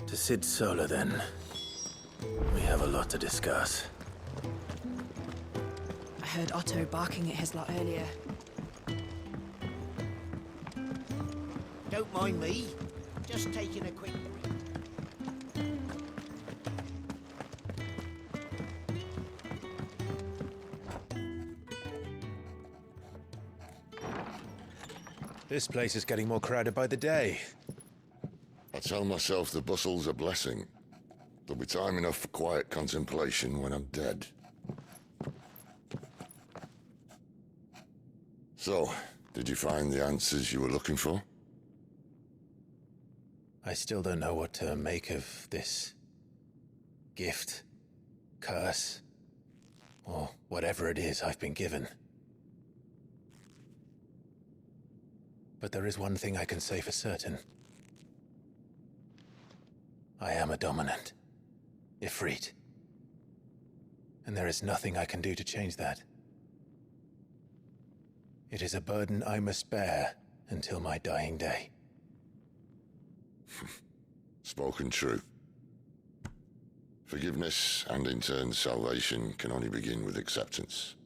To Sid Solar, then. We have a lot to discuss. I heard Otto barking at his lot earlier. Don't mind me. Just taking a quick... This place is getting more crowded by the day. I tell myself the bustle's a blessing. There'll be time enough for quiet contemplation when I'm dead. So, did you find the answers you were looking for? I still don't know what to make of this gift, curse, or whatever it is I've been given. But there is one thing I can say for certain. I am a dominant, Ifrit. And there is nothing I can do to change that. It is a burden I must bear until my dying day. Spoken true. Forgiveness, and in turn salvation, can only begin with acceptance.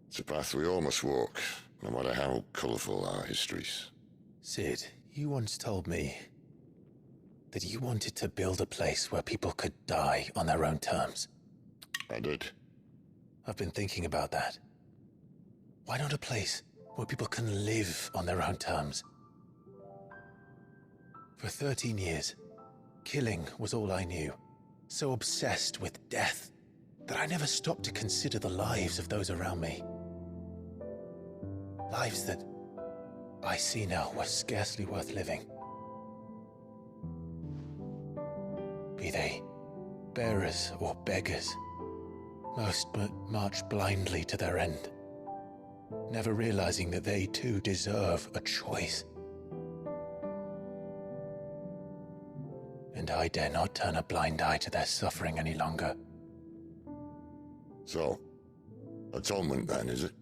It's a path we all must walk, no matter how colourful our histories. Sid, you once told me that you wanted to build a place where people could die on their own terms. I did. I've been thinking about that. Why not a place where people can live on their own terms? For 13 years, killing was all I knew. So obsessed with death that I never stopped to consider the lives of those around me. Lives that I see now were scarcely worth living. Be they bearers or beggars, most march blindly to their end, never realizing that they too deserve a choice. And I dare not turn a blind eye to their suffering any longer. So, atonement then, is it?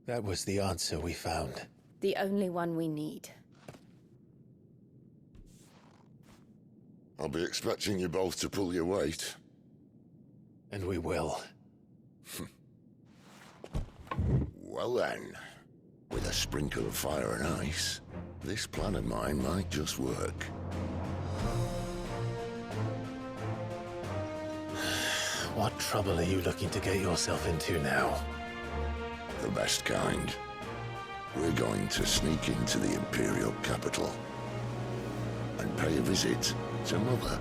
That was the answer we found. The only one we need. I'll be expecting you both to pull your weight. And we will. Well then, with a sprinkle of fire and ice, this plan of mine might just work. What trouble are you looking to get yourself into now? The best kind. We're going to sneak into the Imperial capital and pay a visit to Mother.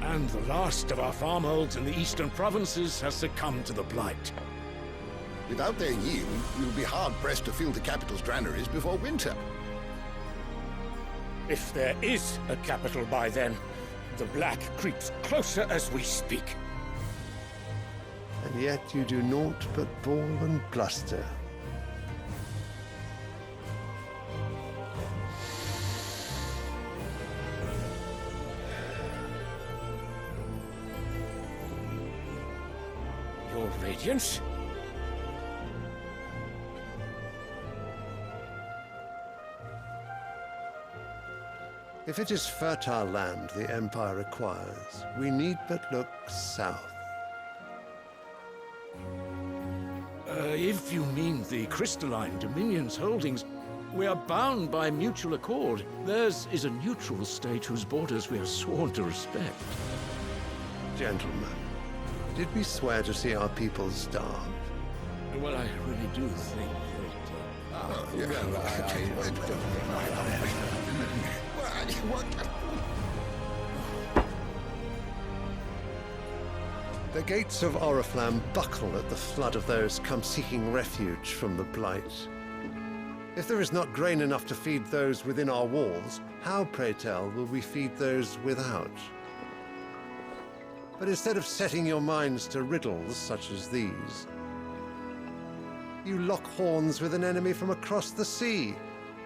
And the last of our farmholds in the eastern provinces has succumbed to the blight. Without their yield, we'll be hard-pressed to fill the capital's granaries before winter. If there is a capital by then, the black creeps closer as we speak. And yet you do naught but bawl and bluster. Your Radiance? If it is fertile land the Empire requires, we need but look south. If you mean the crystalline Dominion's holdings, we are bound by mutual accord. Theirs is a neutral state whose borders we are sworn to respect. Gentlemen, did we swear to see our people starve? Well, I really do think The gates of Oriflamme buckle at the flood of those come seeking refuge from the Blight. If there is not grain enough to feed those within our walls, how, pray tell, will we feed those without? But instead of setting your minds to riddles such as these, you lock horns with an enemy from across the sea,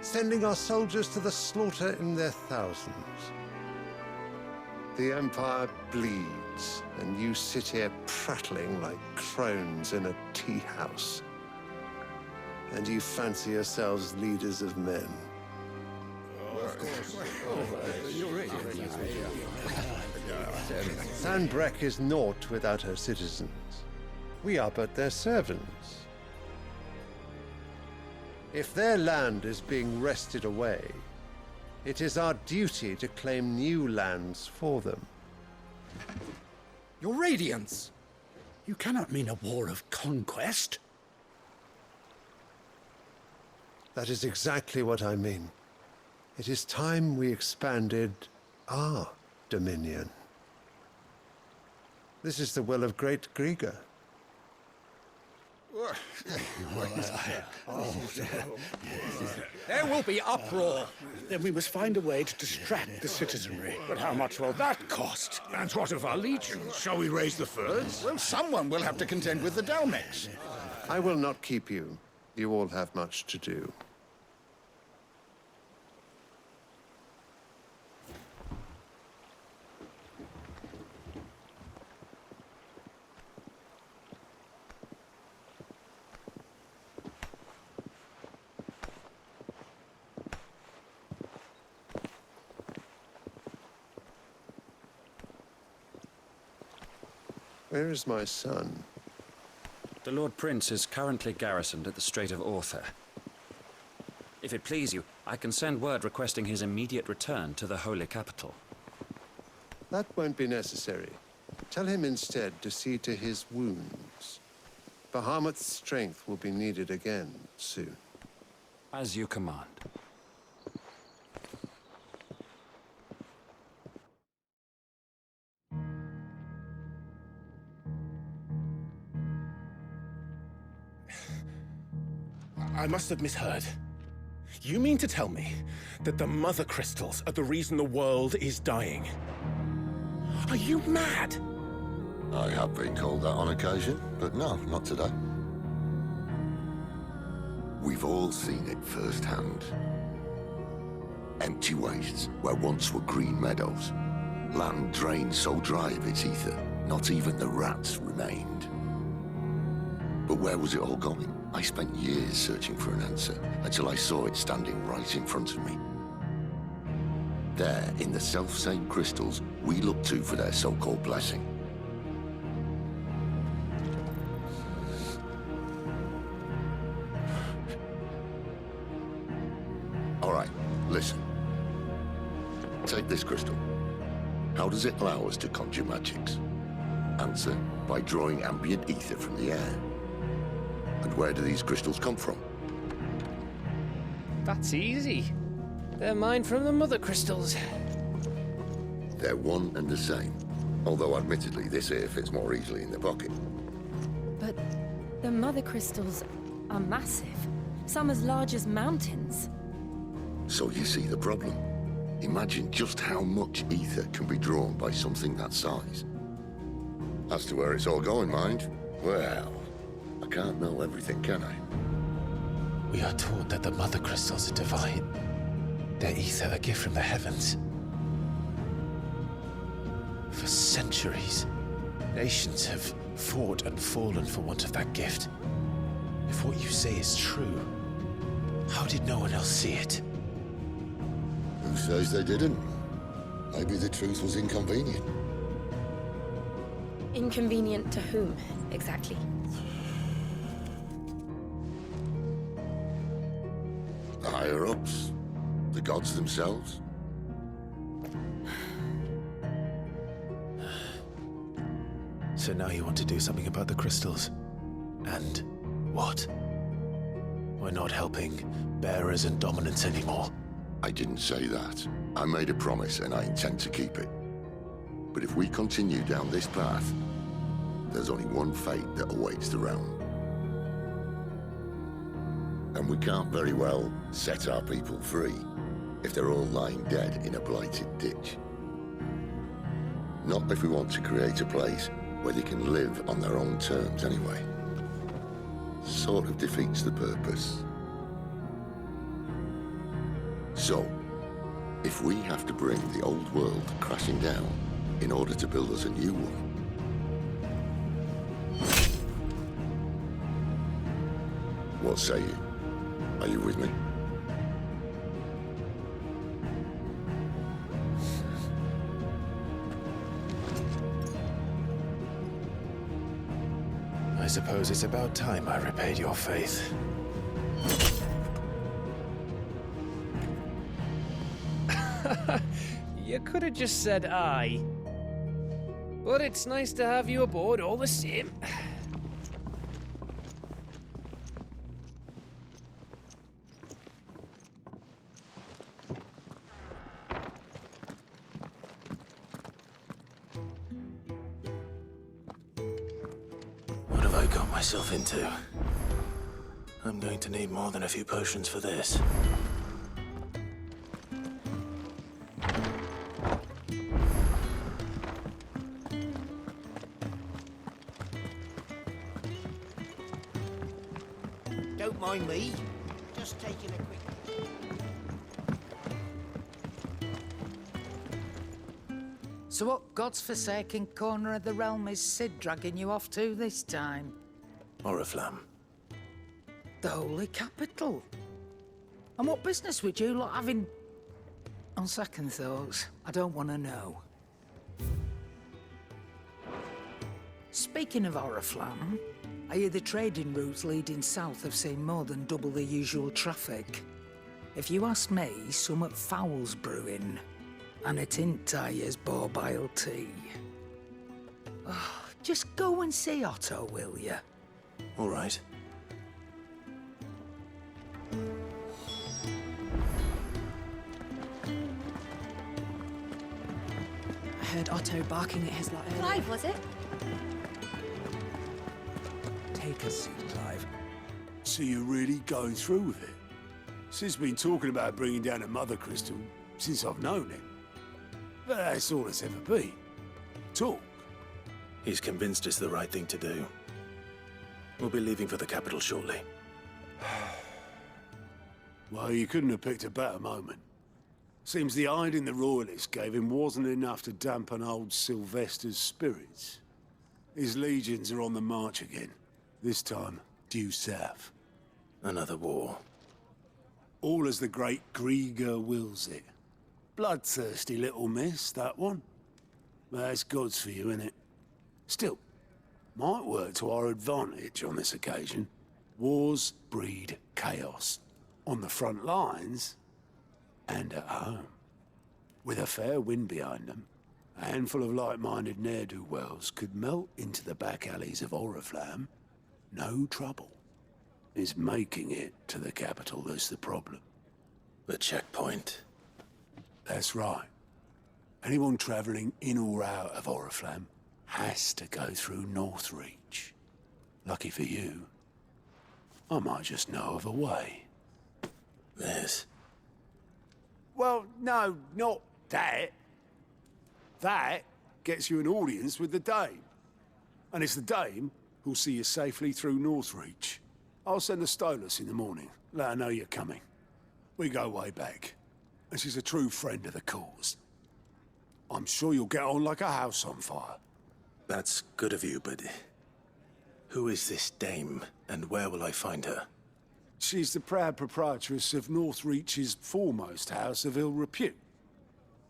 sending our soldiers to the slaughter in their thousands. The Empire bleeds, and you sit here prattling like crones in a tea house. And you fancy yourselves leaders of men. Sandbreck is naught without her citizens. We are but their servants. If their land is being wrested away, it is our duty to claim new lands for them. Your Radiance! You cannot mean a war of conquest. That is exactly what I mean. It is time we expanded our dominion. This is the will of great Grieger. There will be uproar. Then we must find a way to distract the citizenry. But how much will that cost? And what of our legions? Shall we raise the furs? Well, someone will have to contend with the Dalmex. I will not keep you. You all have much to do. Where is my son? The Lord Prince is currently garrisoned at the Strait of Author. If it please you, I can send word requesting his immediate return to the Holy Capital. That won't be necessary. Tell him instead to see to his wounds. Bahamut's strength will be needed again soon. As you command. I must have misheard. You mean to tell me that the Mother Crystals are the reason the world is dying? Are you mad? I have been called that on occasion, but no, not today. We've all seen it firsthand. Empty wastes where once were green meadows. Land drained so dry of its ether, not even the rats remained. But where was it all going? I spent years searching for an answer, until I saw it standing right in front of me. There, in the self-same crystals we look to for their so-called blessing. All right, listen. Take this crystal. How does it allow us to conjure magics? Answer, by drawing ambient ether from the air. And where do these crystals come from? That's easy. They're mined from the Mother Crystals. They're one and the same. Although admittedly this here fits more easily in the pocket. But the Mother Crystals are massive. Some as large as mountains. So you see the problem. Imagine just how much ether can be drawn by something that size. As to where it's all going, mind? Well, I can't know everything, can I? We are taught that the Mother Crystals are divine. Their ether a gift from the heavens. For centuries, nations have fought and fallen for want of that gift. If what you say is true, how did no one else see it? Who says they didn't? Maybe the truth was inconvenient. Inconvenient to whom, exactly? The higher-ups? The gods themselves? So now you want to do something about the crystals? And what? We're not helping bearers and dominants anymore. I didn't say that. I made a promise and I intend to keep it. But if we continue down this path, there's only one fate that awaits the realm. And we can't very well set our people free if they're all lying dead in a blighted ditch. Not if we want to create a place where they can live on their own terms anyway. Sort of defeats the purpose. So, if we have to bring the old world crashing down in order to build us a new one, what say you? Are you with me? I suppose it's about time I repaid your faith. You could have just said aye. But it's nice to have you aboard all the same. What have I got myself into? I'm going to need more than a few potions for this. Don't mind me. Just taking a quick... So what God's forsaken corner of the realm is Sid dragging you off to this time? Oriflamme. The Holy Capital. And what business would you lot have in... On second thoughts, I don't want to know. Speaking of Oriflamme, I hear the trading routes leading south have seen more than double the usual traffic. If you ask me, somewhat foul's brewing. And it ain't Tyre's borbile tea. Oh, just go and see Otto, will you? All right. I heard Otto barking at his lot earlier. Clive, was it? Take a seat, Clive. So you're really going through with it? Sid's been talking about bringing down a mother crystal since I've known him. But that's all it's ever been. Talk. He's convinced it's the right thing to do. We'll be leaving for the capital shortly. Well, you couldn't have picked a better moment. Seems the hiding the Royalists gave him wasn't enough to dampen old Sylvester's spirits. His legions are on the march again. This time, due south. Another war. All as the great Grieger wills it. Bloodthirsty little miss, that one. But that's God's for you, innit? Still, might work to our advantage on this occasion. Wars breed chaos. On the front lines, and at home. With a fair wind behind them, a handful of like-minded ne'er-do-wells could melt into the back alleys of Oriflamme. No trouble. It's making it to the capital that's the problem. The checkpoint. That's right. Anyone travelling in or out of Oriflamme has to go through Northreach. Lucky for you, I might just know of a way. This? Well, no, not that. That gets you an audience with the Dame. And it's the Dame who'll see you safely through Northreach. I'll send the Stolas in the morning, let her know you're coming. We go way back, and she's a true friend of the cause. I'm sure you'll get on like a house on fire. That's good of you, but... who is this Dame, and where will I find her? She's the proud proprietress of Northreach's foremost house of ill repute,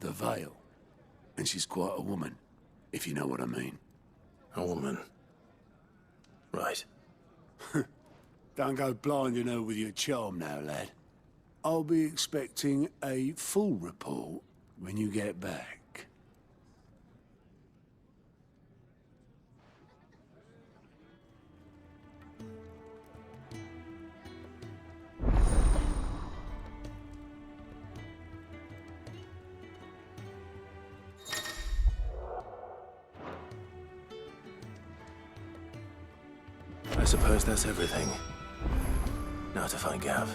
the Vale. And she's quite a woman, if you know what I mean. A woman? Right. Don't go blinding her with your charm now, lad. I'll be expecting a full report when you get back. I suppose that's everything. Now to find Gav.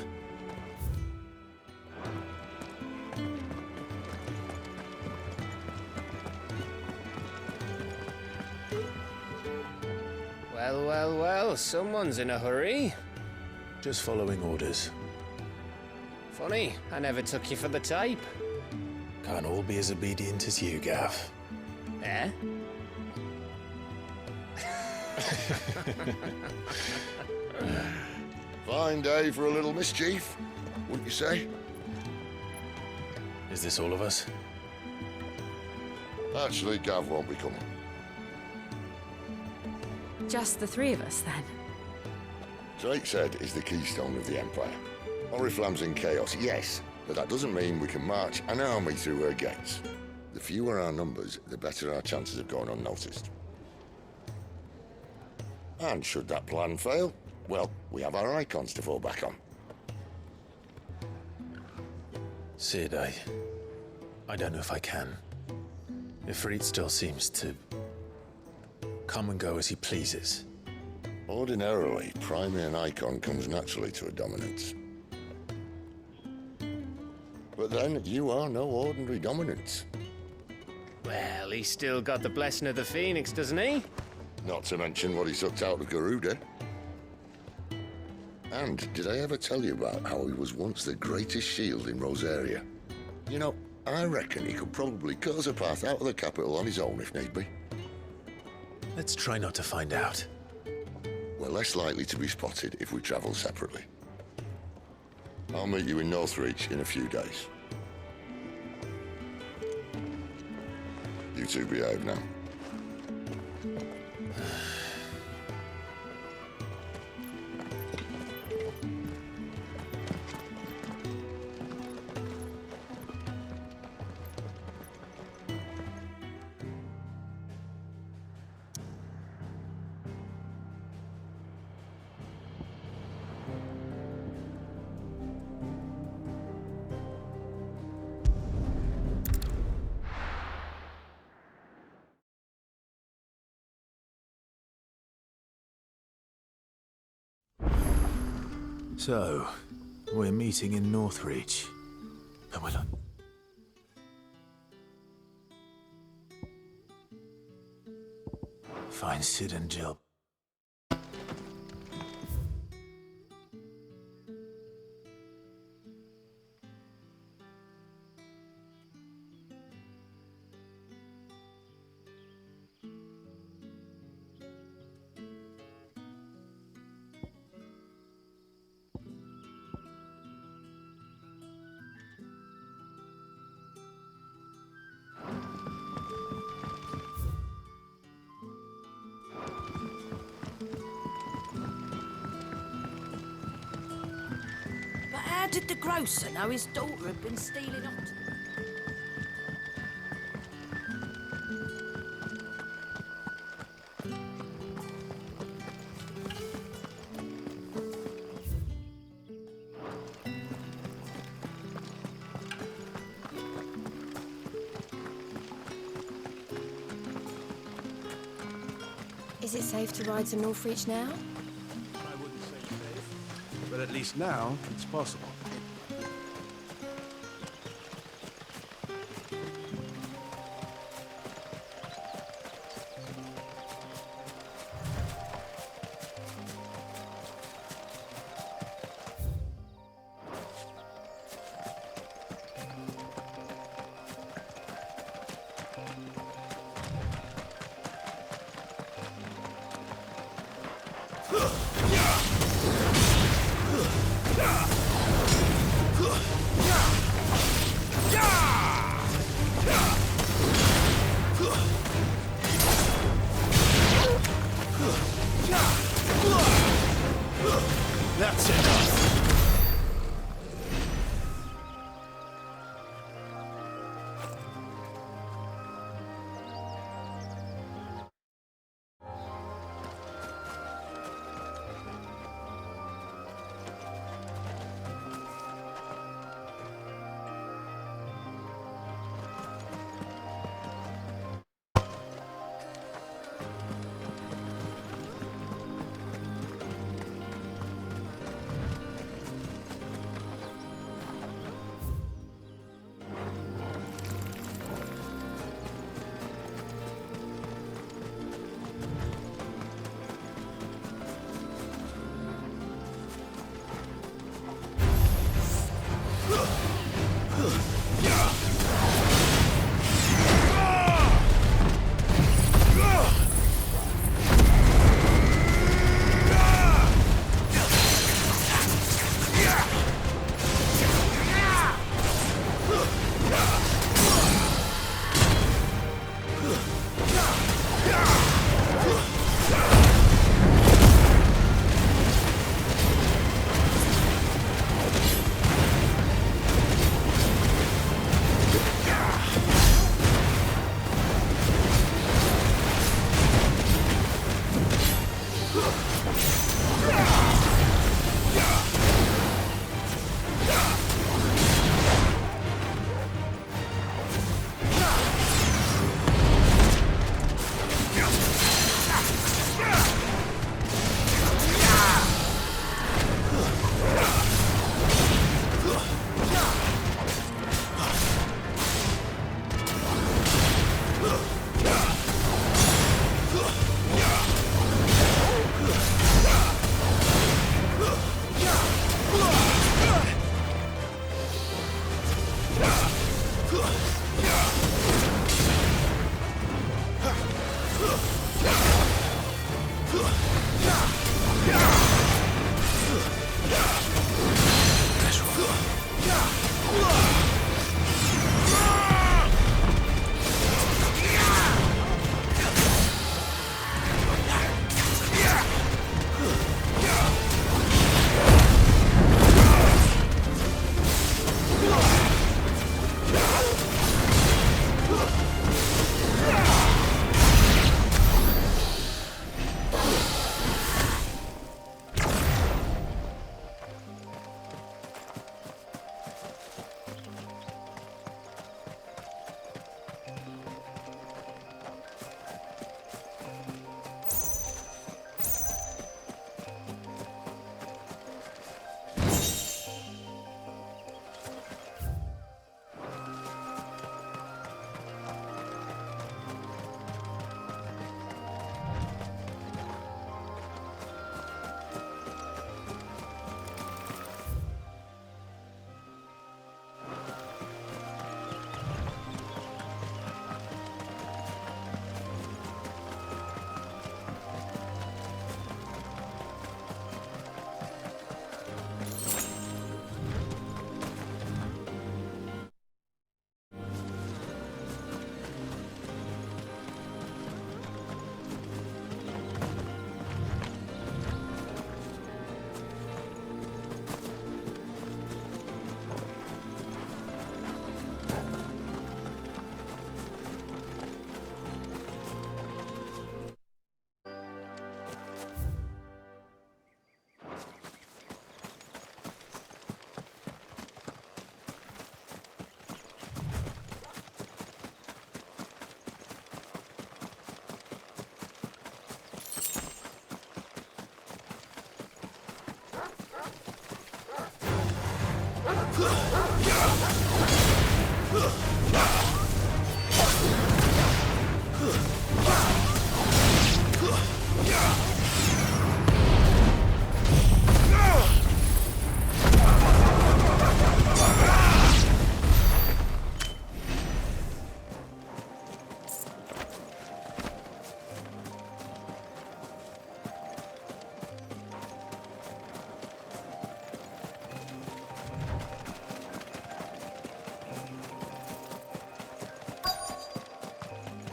Well, well, well, someone's in a hurry. Just following orders. Funny, I never took you for the type. Can't all be as obedient as you, Gav. Eh? Fine day for a little mischief, wouldn't you say? Is this all of us? Actually, Gav won't be coming. Just the three of us, then? Drake's Head is the keystone of the Empire. Oriflamme's in chaos, yes, but that doesn't mean we can march an army through her gates. The fewer our numbers, the better our chances of going unnoticed. And should that plan fail, well, we have our icons to fall back on. Sid, I don't know if I can. Ifrit still seems to come and go as he pleases. Ordinarily, priming an icon comes naturally to a dominance. But then, you are no ordinary dominance. Well, he's still got the blessing of the Phoenix, doesn't he? Not to mention what he sucked out of Garuda. And did I ever tell you about how he was once the greatest shield in Rosaria? You know, I reckon he could probably cut us a path out of the capital on his own if need be. Let's try not to find out. We're less likely to be spotted if we travel separately. I'll meet you in Northreach in a few days. You two behave now. So, we're meeting in Northreach. And we're not... Find Sid and Jill. How did the grocer know his daughter had been stealing otters? Is it safe to ride to Northreach now? I wouldn't say safe, but at least now it's possible. That's enough.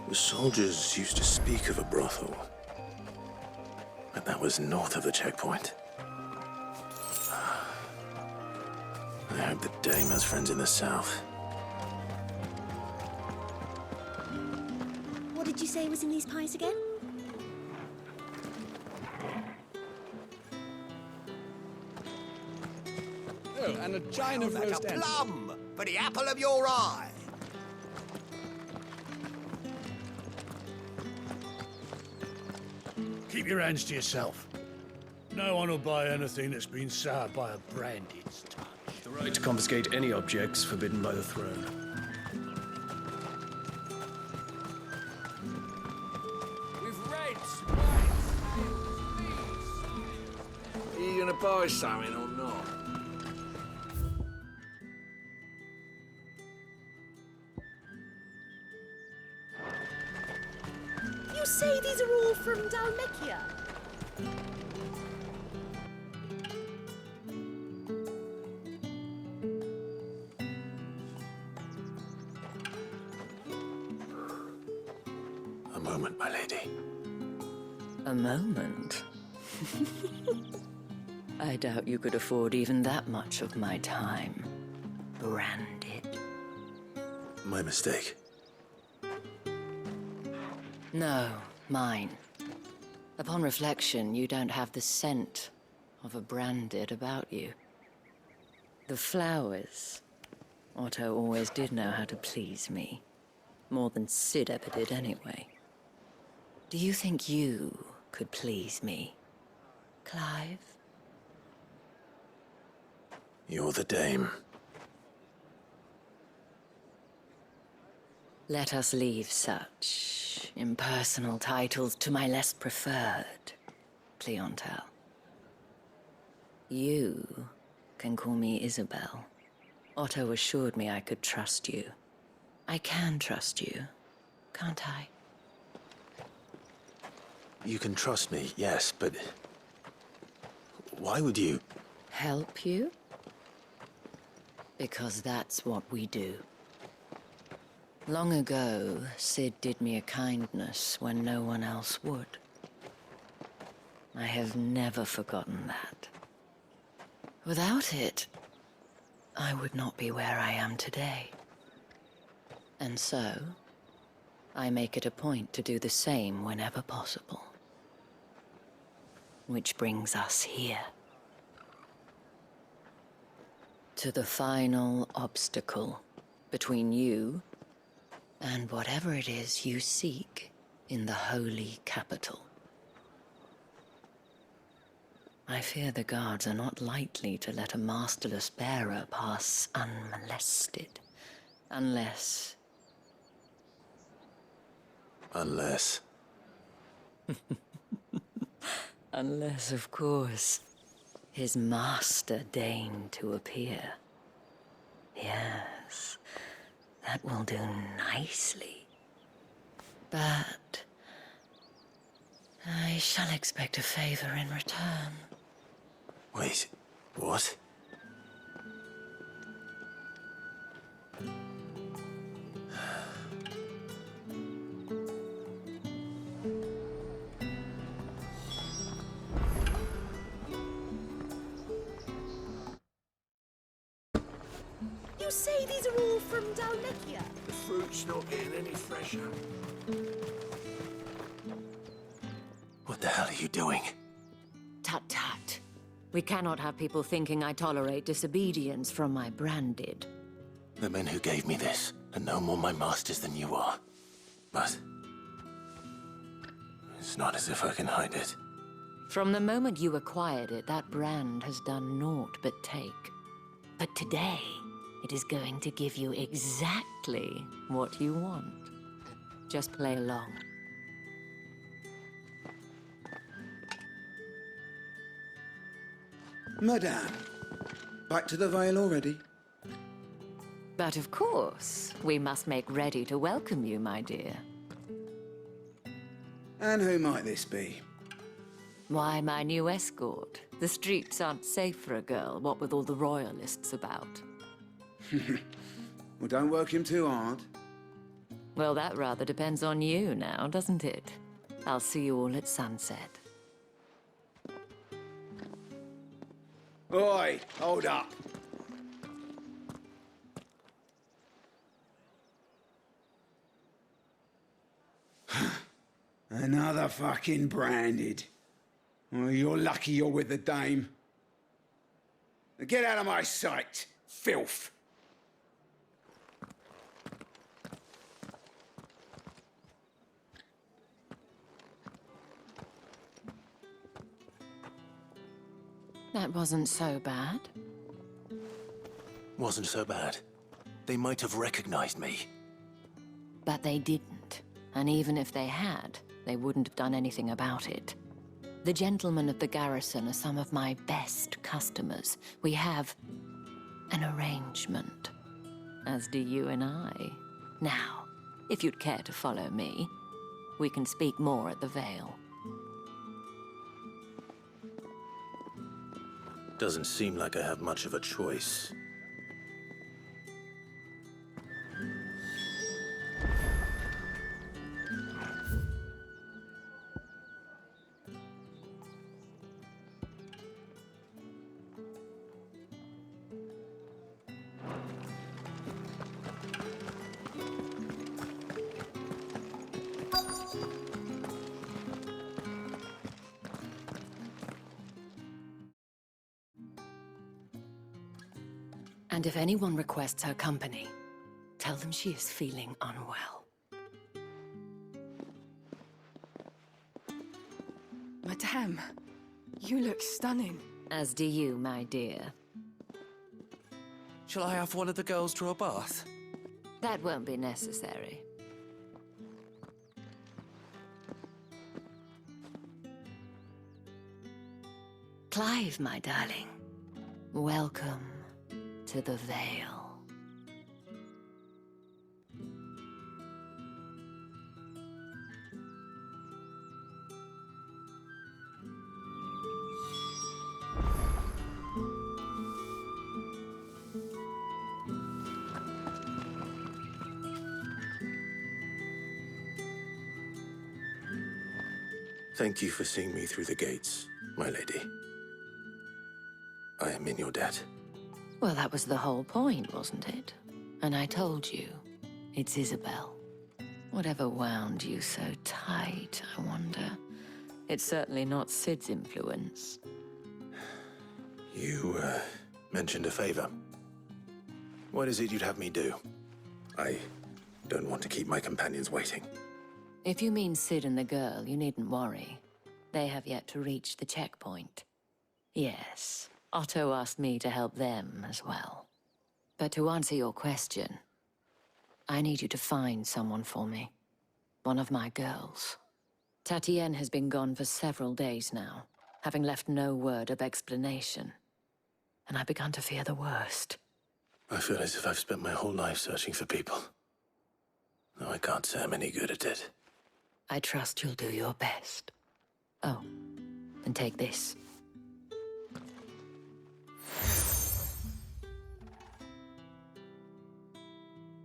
The soldiers used to speak of a brothel, but that was north of the checkpoint. I hope the dame has friends in the south. What did you say was in these pies again? Oh, and a chine of roast ends. Plum for the apple of your eye. Keep your hands to yourself. No one will buy anything that's been soured by a branded's touch. The right to confiscate any objects forbidden by the throne. With reds, Are you gonna buy something or not? You say these are all from Dalmekia? A moment, my lady. A moment? I doubt you could afford even that much of my time. Branded. My mistake. No, mine. Upon reflection, you don't have the scent of a branded about you. The flowers. Otto always did know how to please me. More than Sid ever did anyway. Do you think you could please me, Clive? You're the dame. Let us leave such impersonal titles to my less preferred clientele. You can call me Isabel. Otto assured me I could trust you. I can trust you, can't I? You can trust me, yes, but why would you? Help you? Because that's what we do. Long ago, Sid did me a kindness when no one else would. I have never forgotten that. Without it, I would not be where I am today. And so, I make it a point to do the same whenever possible. Which brings us here. To the final obstacle between you and whatever it is you seek in the holy capital. I fear the guards are not likely to let a masterless bearer pass unmolested. Unless... Unless, of course, his master deigned to appear. Yes, that will do nicely. But I shall expect a favor in return. Wait, what? You say these are all from Dalmekia? The fruit's not getting any fresher. What the hell are you doing? Tut-tut. We cannot have people thinking I tolerate disobedience from my branded. The men who gave me this are no more my masters than you are. But it's not as if I can hide it. From the moment you acquired it, that brand has done naught but take. But today, it is going to give you exactly what you want. Just play along. Madame, back to the Vale already? But of course, we must make ready to welcome you, my dear. And who might this be? Why, my new escort. The streets aren't safe for a girl, what with all the royalists about. Well, don't work him too hard. Well, that rather depends on you now, doesn't it? I'll see you all at sunset. Oi, hold up. Another fucking branded. Well, you're lucky you're with the dame. Now get out of my sight, filth. That wasn't so bad. Wasn't so bad. They might have recognized me. But they didn't. And even if they had, they wouldn't have done anything about it. The gentlemen of the garrison are some of my best customers. We have an arrangement, as do you and I. Now, if you'd care to follow me, we can speak more at the Vale. Doesn't seem like I have much of a choice. And if anyone requests her company, tell them she is feeling unwell. Madame, you look stunning. As do you, my dear. Shall I have one of the girls draw a bath? That won't be necessary. Clive, my darling. Welcome to the Vale. Thank you for seeing me through the gates, my lady. I am in your debt. Well, that was the whole point, wasn't it? And I told you, it's Isabel. Whatever wound you so tight, I wonder. It's certainly not Sid's influence. You, mentioned a favor. What is it you'd have me do? I don't want to keep my companions waiting. If you mean Sid and the girl, you needn't worry. They have yet to reach the checkpoint. Yes, Otto asked me to help them as well. But to answer your question, I need you to find someone for me. One of my girls. Tatienne has been gone for several days now, having left no word of explanation. And I've begun to fear the worst. I feel as if I've spent my whole life searching for people. No, I can't say I'm any good at it. I trust you'll do your best. Oh, and take this.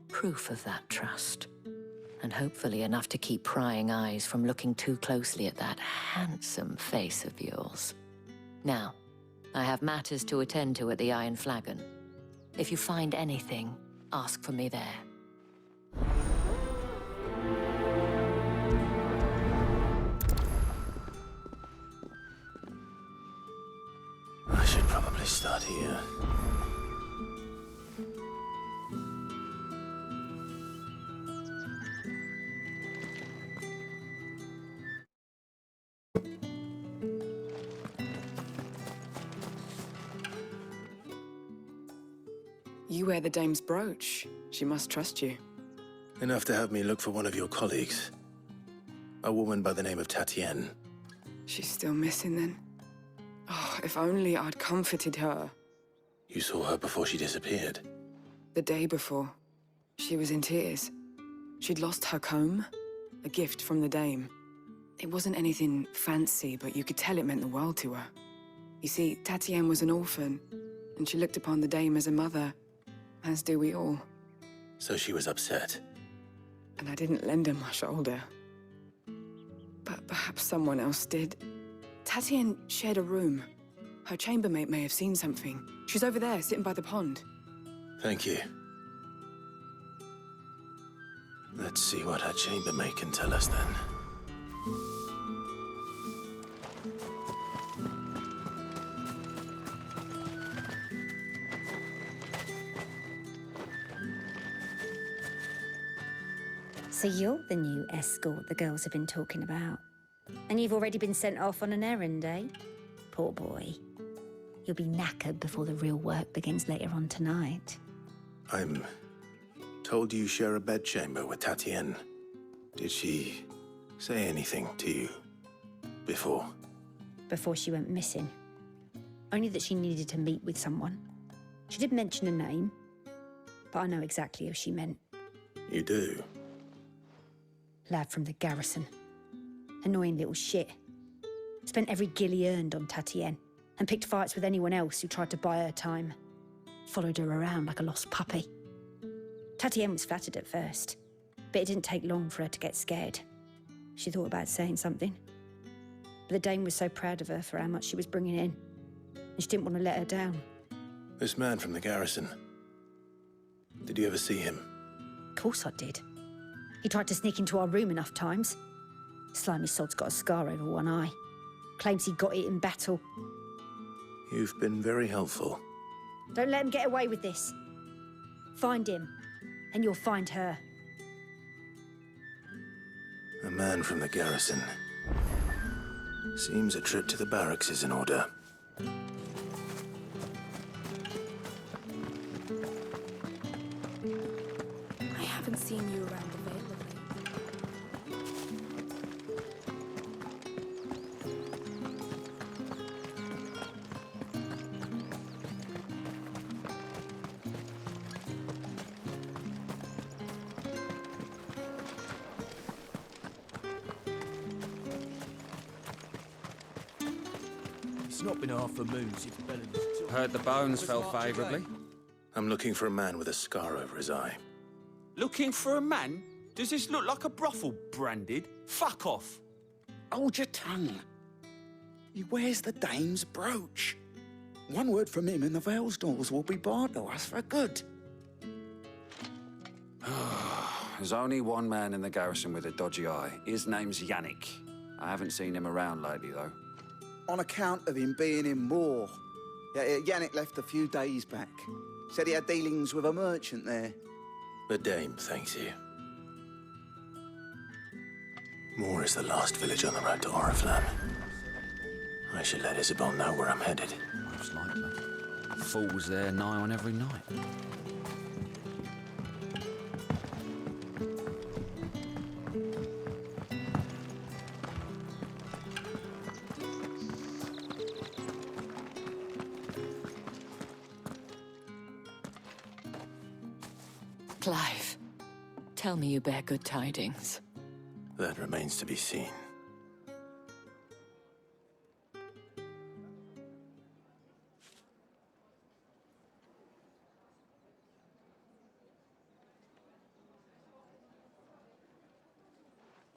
Proof of that trust. And hopefully enough to keep prying eyes from looking too closely at that handsome face of yours. Now, I have matters to attend to at the Iron Flagon. If you find anything, ask for me there. I should probably start here. You wear the dame's brooch. She must trust you. Enough to have me look for one of your colleagues. A woman by the name of Tatienne. She's still missing then. Oh, if only I'd comforted her. You saw her before she disappeared? The day before. She was in tears. She'd lost her comb, a gift from the dame. It wasn't anything fancy, but you could tell it meant the world to her. You see, Tatienne was an orphan, and she looked upon the dame as a mother, as do we all. So she was upset. And I didn't lend her my shoulder. But perhaps someone else did. Tatienne shared a room. Her chambermaid may have seen something. She's over there, sitting by the pond. Thank you. Let's see what her chambermaid can tell us then. So you're the new escort the girls have been talking about. And you've already been sent off on an errand, eh? Poor boy. You'll be knackered before the real work begins later on tonight. I'm told you share a bedchamber with Tatienne. Did she say anything to you before? Before she went missing. Only that she needed to meet with someone. She did mention a name, but I know exactly who she meant. You do? Lad from the garrison. Annoying little shit. Spent every gil he earned on Tatienne, and picked fights with anyone else who tried to buy her time. Followed her around like a lost puppy. Tatienne was flattered at first, but it didn't take long for her to get scared. She thought about saying something. But the dame was so proud of her for how much she was bringing in, and she didn't want to let her down. This man from the garrison. Did you ever see him? Of course I did. He tried to sneak into our room enough times. Slimy sod's got a scar over one eye. Claims he got it in battle. You've been very helpful. Don't let him get away with this. Find him, and you'll find her. A man from the garrison. Seems a trip to the barracks is in order. I haven't seen you around the Vale of late. It's not been half a moon since Bellen's took. Heard the bones fell favourably. I'm looking for a man with a scar over his eye. Looking for a man? Does this look like a brothel, Branded? Fuck off. Hold your tongue. He wears the dame's brooch. One word from him and the Vale's doors will be barred to us for good. There's only one man in the garrison with a dodgy eye. His name's Yannick. I haven't seen him around lately, though. On account of him being in Moor. Yannick left a few days back. Said he had dealings with a merchant there. The dame thanks you. Moor is the last village on the road to Oriflamme. I should let Isabel know where I'm headed. Most likely. Fools there nigh on every night. Clive, tell me you bear good tidings. That remains to be seen.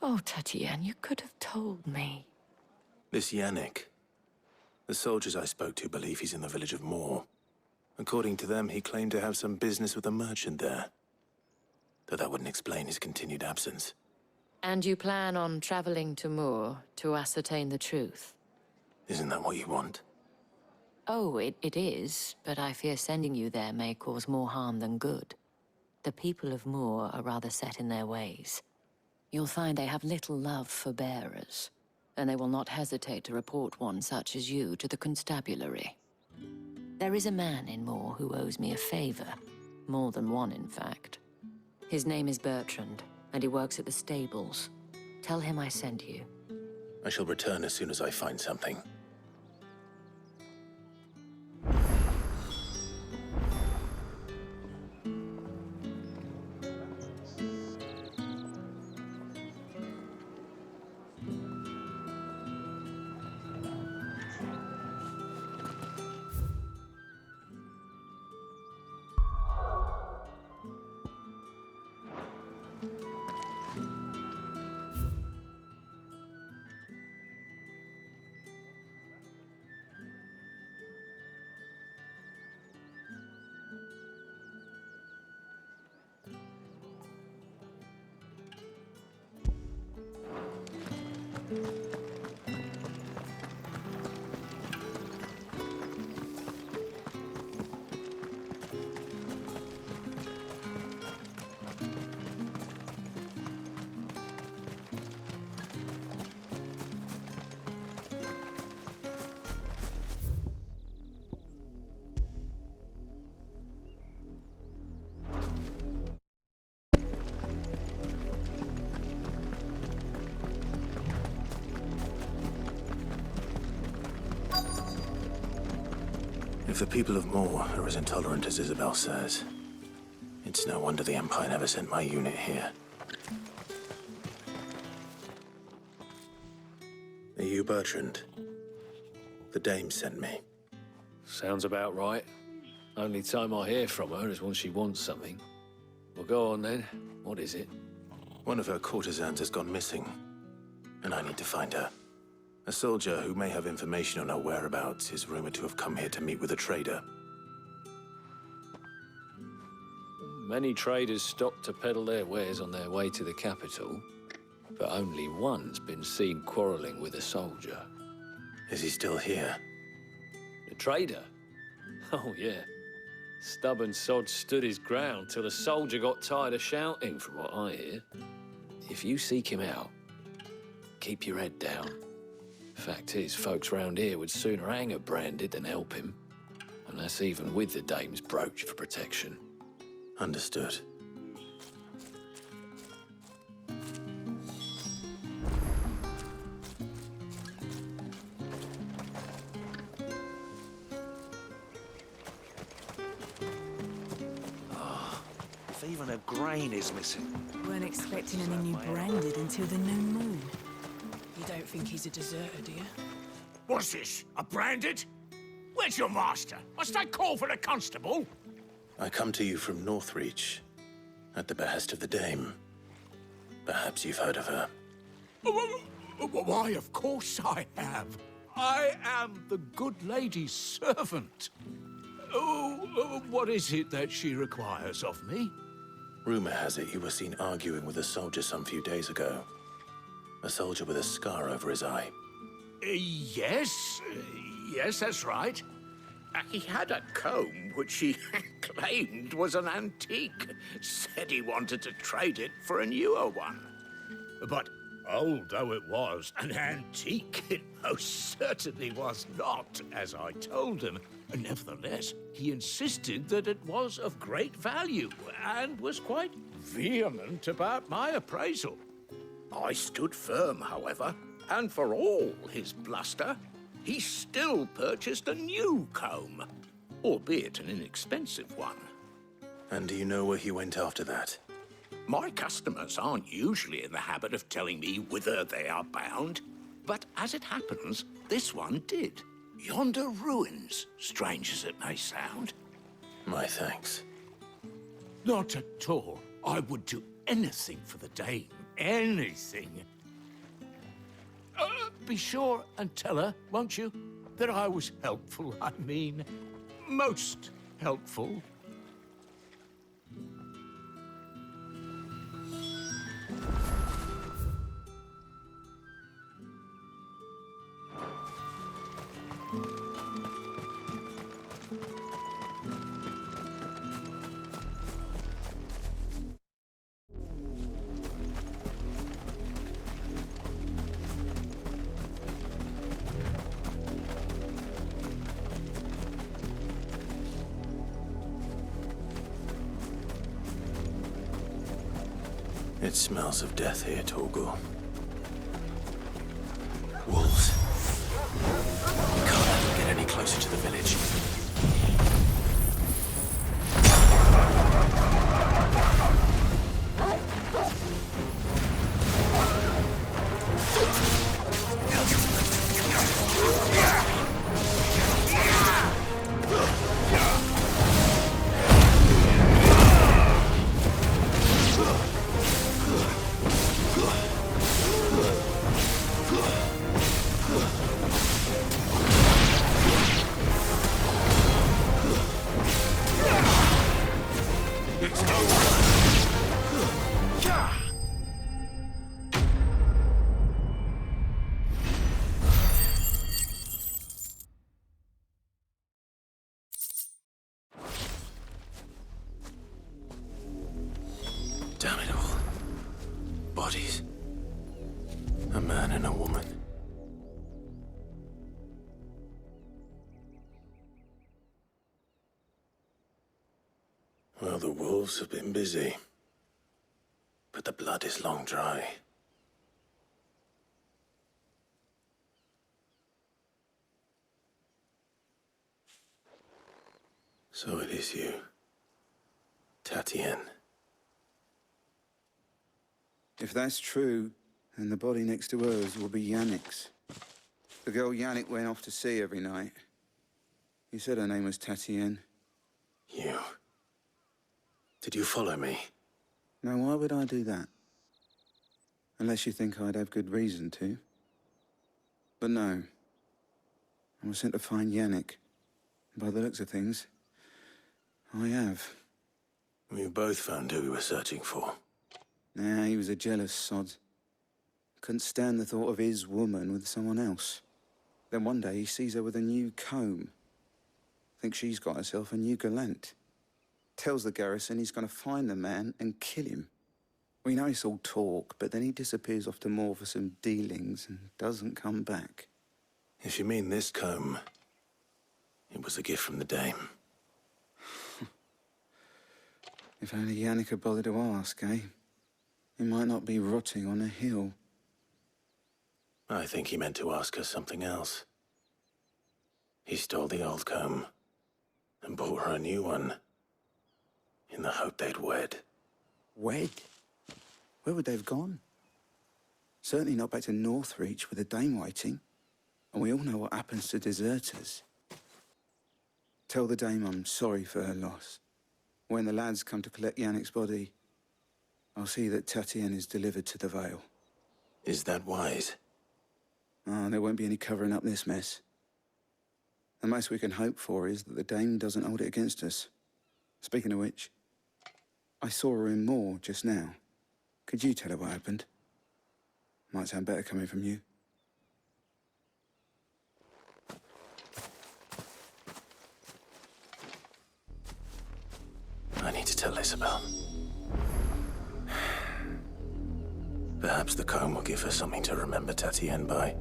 Oh, Tatienne, you could have told me. This Yannick. The soldiers I spoke to believe he's in the village of Moor. According to them, he claimed to have some business with a merchant there. Though that wouldn't explain his continued absence. And you plan on traveling to Moor to ascertain the truth? Isn't that what you want? Oh, it is, but I fear sending you there may cause more harm than good. The people of Moor are rather set in their ways. You'll find they have little love for bearers, and they will not hesitate to report one such as you to the constabulary. There is a man in Moor who owes me a favor, More than one, in fact. His name is Bertrand, and he works at the stables. Tell him I sent you. I shall return as soon as I find something. If the people of Moor are as intolerant as Isabel says, it's no wonder the Empire never sent my unit here. Are you Bertrand? The dame sent me. Sounds about right. Only time I hear from her is when she wants something. Well, go on then. What is it? One of her courtesans has gone missing, and I need to find her. A soldier who may have information on her whereabouts is rumored to have come here to meet with a trader. Many traders stop to peddle their wares on their way to the capital, but only one's been seen quarreling with a soldier. Is he still here? The trader? Oh, yeah. Stubborn sod stood his ground till the soldier got tired of shouting, from what I hear. If you seek him out, keep your head down. Fact is, folks round here would sooner hang a branded than help him. And that's even with the dame's brooch for protection. Understood. If even a grain is missing. Weren't expecting any new branded until the new moon. You don't think he's a deserter, do you? What's this? A branded? Where's your master? Must I call for the constable? I come to you from Northreach, at the behest of the dame. Perhaps you've heard of her. Why, of course I have. I am the good lady's servant. What is it that she requires of me? Rumor has it you were seen arguing with a soldier some few days ago. A soldier with a scar over his eye. Yes, that's right. He had a comb which he claimed was an antique. Said he wanted to trade it for a newer one. But old though it was, an antique it most certainly was not, as I told him. Nevertheless, he insisted that it was of great value and was quite vehement about my appraisal. I stood firm, however, and for all his bluster, he still purchased a new comb, albeit an inexpensive one. And do you know where he went after that? My customers aren't usually in the habit of telling me whither they are bound, but as it happens, this one did. Yonder ruins, strange as it may sound. My thanks. Not at all. I would do anything for the dame. Anything. Be sure and tell her, won't you, that I was helpful. I mean, most helpful. It smells of death here, Torgor. Wolves. We can't let them get any closer to the village. Damn it all. Bodies. A man and a woman. Well, the wolves have been busy. But the blood is long dry. So it is you, Tatienne. If that's true, then the body next to hers will be Yannick's. The girl Yannick went off to see every night. He said her name was Tatienne. You. Did you follow me? Now, why would I do that? Unless you think I'd have good reason to. But no. I was sent to find Yannick. By the looks of things, I have. We both found who we were searching for. Nah, he was a jealous sod. Couldn't stand the thought of his woman with someone else. Then one day he sees her with a new comb. Thinks she's got herself a new gallant. Tells the garrison he's going to find the man and kill him. We know it's all talk, but then he disappears off to Moor for some dealings and doesn't come back. If you mean this comb, it was a gift from the dame. If only Yannick had bothered to ask, eh? He might not be rotting on a hill. I think he meant to ask her something else. He stole the old comb and bought her a new one in the hope they'd wed. Wed? Where would they have gone? Certainly not back to Northreach with the dame waiting. And we all know what happens to deserters. Tell the dame I'm sorry for her loss. When the lads come to collect Yannick's body, I'll see that Tatienne is delivered to the Vale. Is that wise? Oh, there won't be any covering up this mess. The most we can hope for is that the dame doesn't hold it against us. Speaking of which, I saw her in Moor just now. Could you tell her what happened? Might sound better coming from you. I need to tell Isabel. Perhaps the comb will give her something to remember Tatienne by.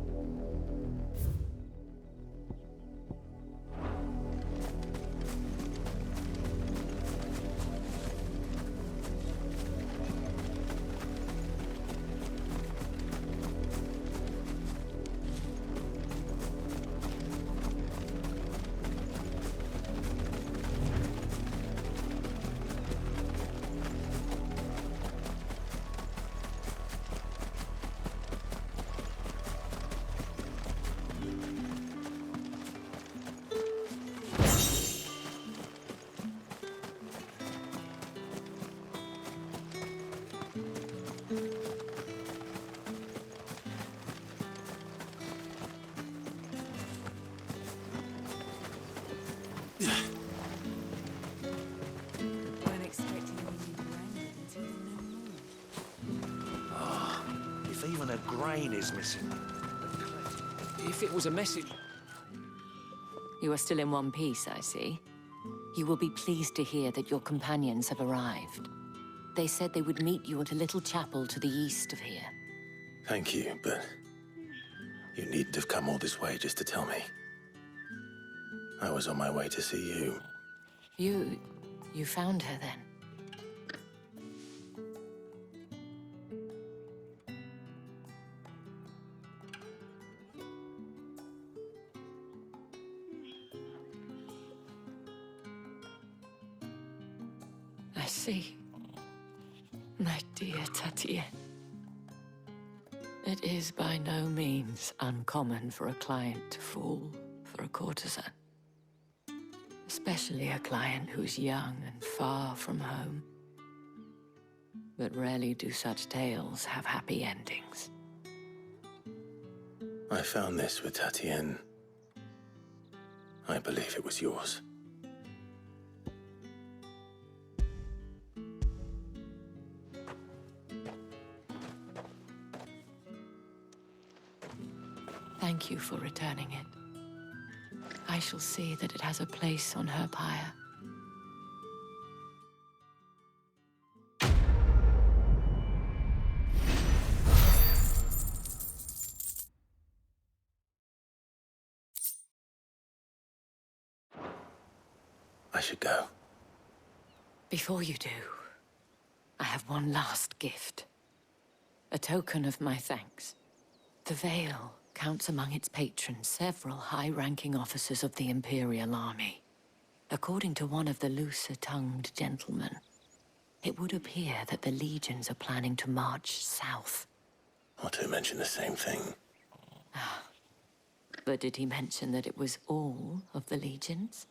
Even a grain is missing. If it was a message... You are still in one piece, I see. You will be pleased to hear that your companions have arrived. They said they would meet you at a little chapel to the east of here. Thank you, but you needn't have come all this way just to tell me. I was on my way to see you. You found her then? I see. My dear Tatienne. It is by no means uncommon for a client to fall for a courtesan. Especially a client who's young and far from home. But rarely do such tales have happy endings. I found this with Tatienne. I believe it was yours. Thank you for returning it. I shall see that it has a place on her pyre. I should go. Before you do, I have one last gift. A token of my thanks. The Veil counts among its patrons several high-ranking officers of the Imperial Army. According to one of the looser-tongued gentlemen, it would appear that the legions are planning to march south. Otto mentioned the same thing. But did he mention that it was all of the legions?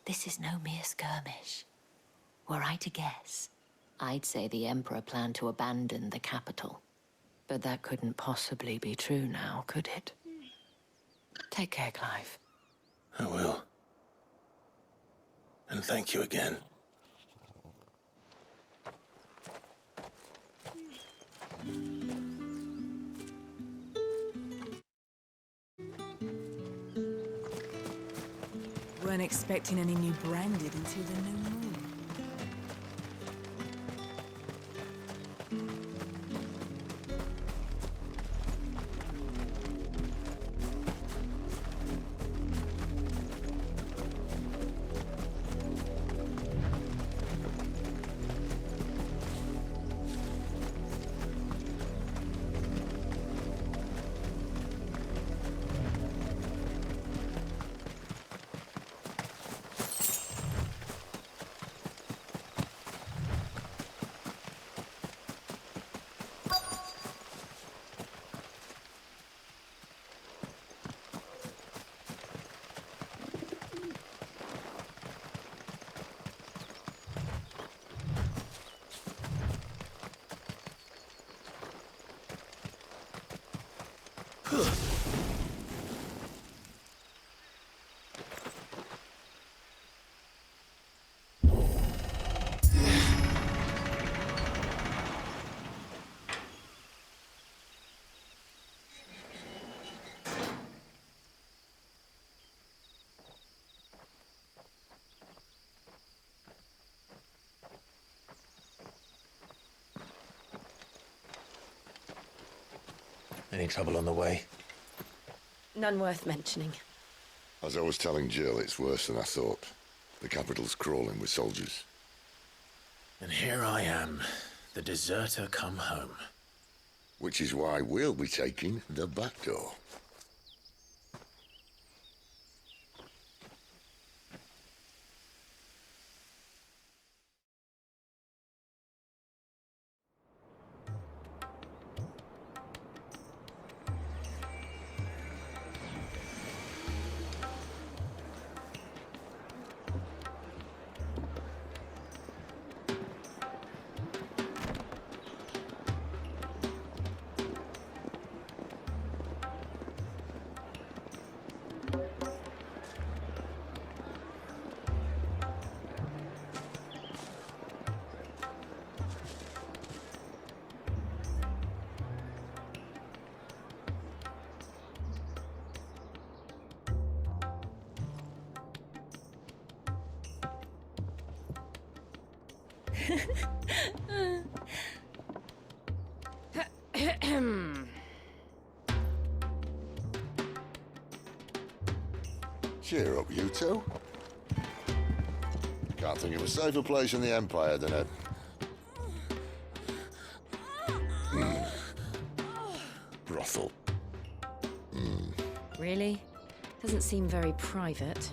This is no mere skirmish. Were I to guess, I'd say the Emperor planned to abandon the capital. But that couldn't possibly be true now, could it? Take care, Clive. I will. And thank you again. Weren't expecting any new branded until the new moon. Any trouble on the way? None worth mentioning. As I was telling Jill, it's worse than I thought. The capital's crawling with soldiers. And here I am, the deserter come home. Which is why we'll be taking the back door. Cheer up, you two. Can't think of a safer place in the Empire than a... brothel. Really? Doesn't seem very private.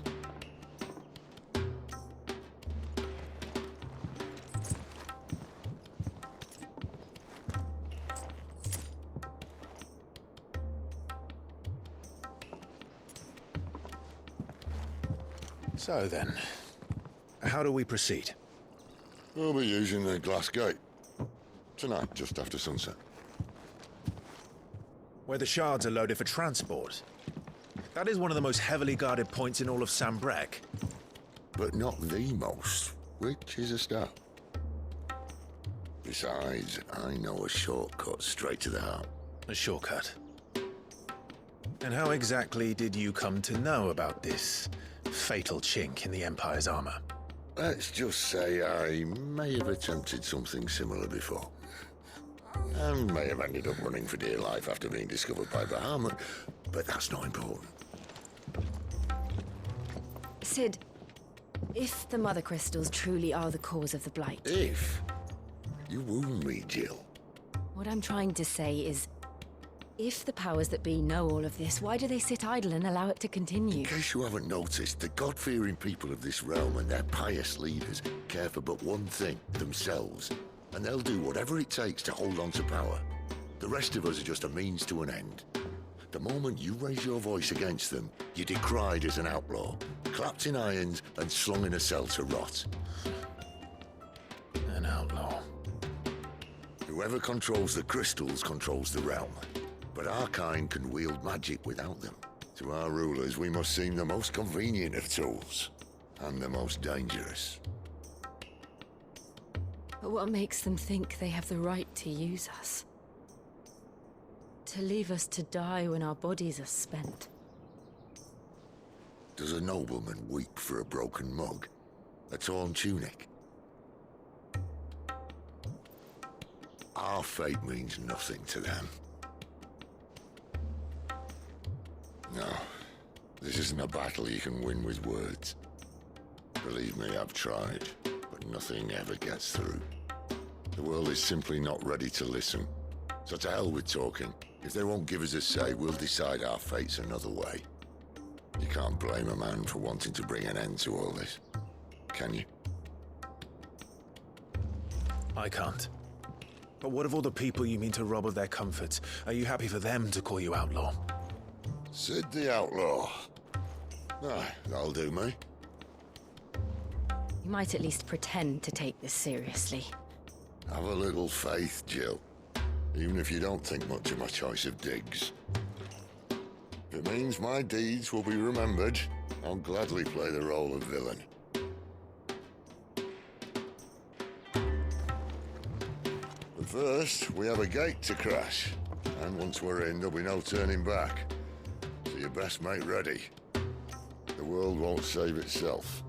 So then, how do we proceed? We'll be using the glass gate. Tonight, just after sunset. Where the shards are loaded for transport. That is one of the most heavily guarded points in all of Sambrek. But not the most, which is a start. Besides, I know a shortcut straight to the heart. A shortcut? And how exactly did you come to know about this fatal chink in the Empire's armor? Let's just say I may have attempted something similar before. And may have ended up running for dear life after being discovered by Bahamut, but that's not important. Sid, if the Mother Crystals truly are the cause of the Blight... If? You wound me, Jill. What I'm trying to say is, if the powers that be know all of this, why do they sit idle and allow it to continue? In case you haven't noticed, the God-fearing people of this realm and their pious leaders care for but one thing, themselves. And they'll do whatever it takes to hold on to power. The rest of us are just a means to an end. The moment you raise your voice against them, you're decried as an outlaw, clapped in irons and slung in a cell to rot. An outlaw. Whoever controls the crystals controls the realm. But our kind can wield magic without them. To our rulers, we must seem the most convenient of tools, and the most dangerous. But what makes them think they have the right to use us? To leave us to die when our bodies are spent? Does a nobleman weep for a broken mug? A torn tunic? Our fate means nothing to them. No, this isn't a battle you can win with words. Believe me, I've tried, but nothing ever gets through. The world is simply not ready to listen. So to hell with talking. If they won't give us a say, we'll decide our fates another way. You can't blame a man for wanting to bring an end to all this, can you? I can't. But what of all the people you mean to rob of their comforts? Are you happy for them to call you outlaw? Sid the Outlaw. Aye, that'll do me. You might at least pretend to take this seriously. Have a little faith, Jill. Even if you don't think much of my choice of digs. If it means my deeds will be remembered, I'll gladly play the role of villain. But first, we have a gate to crash. And once we're in, there'll be no turning back. So you best make ready. The world won't save itself.